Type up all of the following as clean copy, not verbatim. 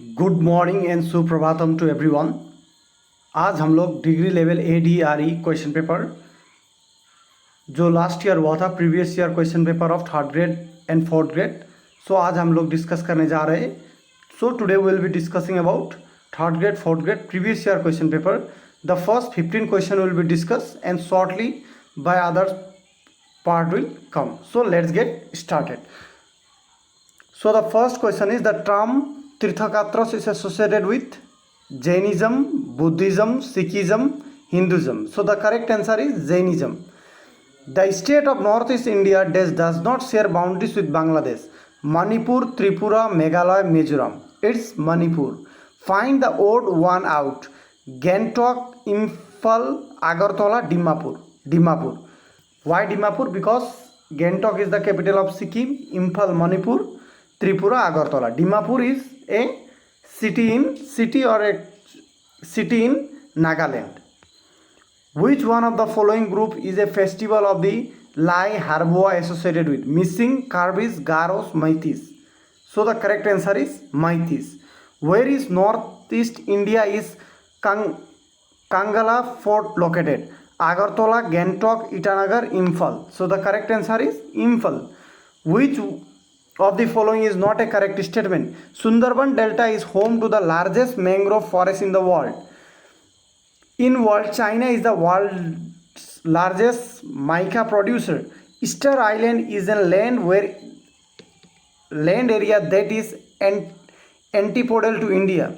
Good morning and सुप्रभातम to everyone. आज हम लोग degree level ADRE question paper जो लास्ट ईयर हुआ था, previous year question paper of third grade and fourth grade, so आज हम लोग डिस्कस करने जा रहे हैं। So today we will be discussing about third grade fourth grade previous year question paper. The first 15 question will be discuss and shortly by other part will come. So let's get started. So the first question is, the term Tirthakatras is associated with Jainism, Buddhism, Sikhism, Hinduism. So the correct answer is Jainism. The state of Northeast India does not share boundaries with Bangladesh. Manipur, Tripura, Meghalaya, Mizoram. It's Manipur. Find the odd one out. Gangtok, Imphal, Agartala, Dimapur. Why Dimapur? Because Gangtok is the capital of Sikkim, Imphal Manipur, Tripura Agartala. Dimapur is a city in Nagaland. Which one of the following group is a festival of the Lai Harboa associated with? Missing, Karbis, Garos, Maithis. So the correct answer is Maithis. Where is Northeast India is Kangala Fort located? Agartala, Gangtok, Itanagar, Imphal. So the correct answer is Imphal. Which of the following is not a correct statement? Sundarban Delta is home to the largest mangrove forest in the world. In world, China is the world's largest mica producer. Easter Island is a land area that is antipodal to India.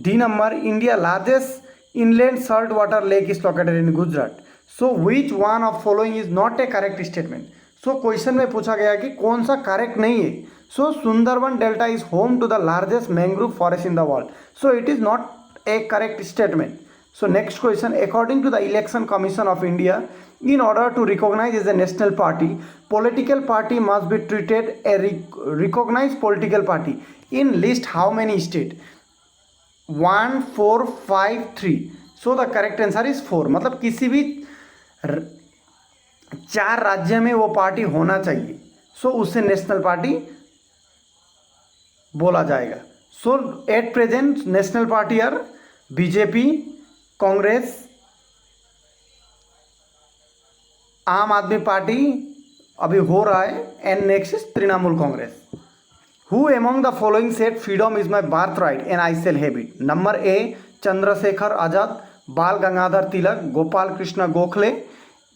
D number, India largest inland saltwater lake is located in Gujarat. So which one of following is not a correct statement? So question में पूछा गया कि कौन सा correct नहीं है. So Sundarban delta is home to the largest mangrove forest in the world. So it is not a correct statement. So next question, according to the Election Commission of India, in order to recognize as a national party, political party must be treated a recognized political party. In list how many state? 1, 4, 5, 3. So the correct answer is 4. मतलब किसी भी 4 राज्य में वो party होना चाहिए. सो उससे national party बोला जाएगा. So at present national party are BJP, Congress, Aam Aadmi Party अभी हो रहा है, and next is Trinamool Congress. Who among the following said freedom is my birthright and I shall have it? Number A, Chandrasekhar Azad, Bal Gangadhar Tilak, Gopal Krishna Gokhale,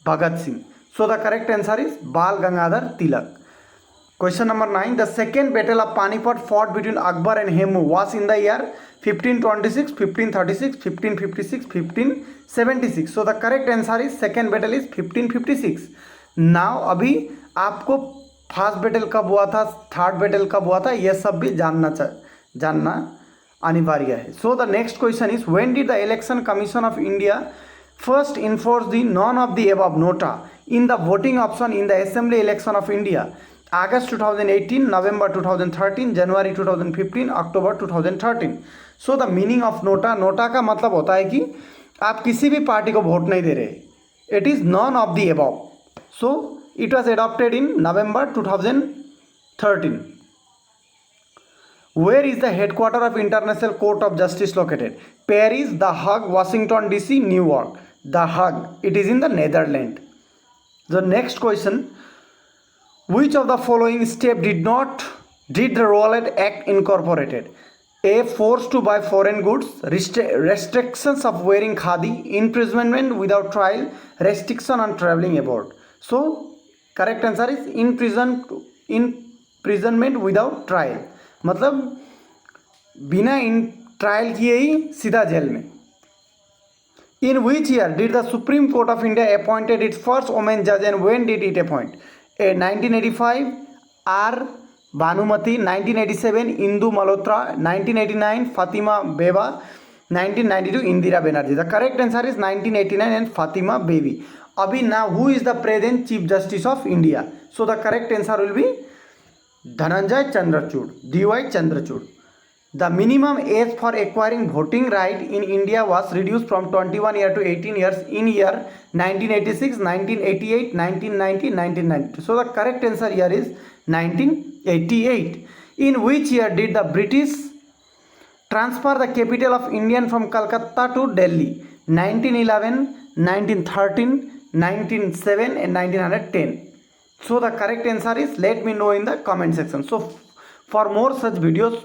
Bhagat Singh. So the correct answer is Bal Gangadhar Tilak. Question number 9. The second battle of Panipat fought between Akbar and Hemu was in the year 1526, 1536, 1556, 1576. So the correct answer is second battle is 1556. Now अभी आपको first battle कब हुआ था, third battle कब हुआ था, यह सब भी जानना अनिवार्य है. So the next question is, when did the election commission of India first enforce the none of the above NOTA in the voting option in the assembly election of India? August 2018, November 2013, January 2015, October 2013. So the meaning of NOTA का मतलब होता है कि आप किसी भी party को vote नहीं दे रहे. It is none of the above. So it was adopted in November 2013. Where is the headquarter of International Court of Justice located? Paris, The Hague, Washington DC, New York. The Hague. It is in the Netherlands. The next question, which of the following step did the Rowlatt Act incorporated? A, force to buy foreign goods, restrictions of wearing khadi, imprisonment without trial, restriction on traveling abroad. So correct answer is imprisonment without trial. मतलब बिना trial किए ही सीधा jail में. In which year did the Supreme Court of India appointed its first women जज and when did it appoint? A 1985 R Bhanumathi, 1987 Indu Malhotra, 1989 Fathima Beevi, 1992 Indira Banerjee. The correct answer is 1989 and Fathima Beevi. अभी now who is the present chief justice of India? So the correct answer will be Dhananjay Chandrachud, D.Y. Chandrachud. The minimum age for acquiring voting right in India was reduced from 21 years to 18 years in year 1986, 1988, 1990, 1992. So the correct answer here is 1988. In which year did the British Transfer the capital of India from Calcutta to Delhi, 1911, 1913, 1907 and 1910. So the correct answer is, let me know in the comment section. So for more such videos,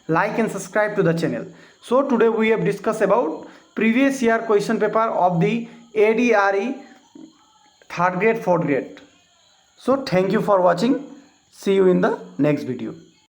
like and subscribe to the channel. So today we have discussed about previous year question paper of the ADRE 3rd grade, 4th grade. So thank you for watching. See you in the next video.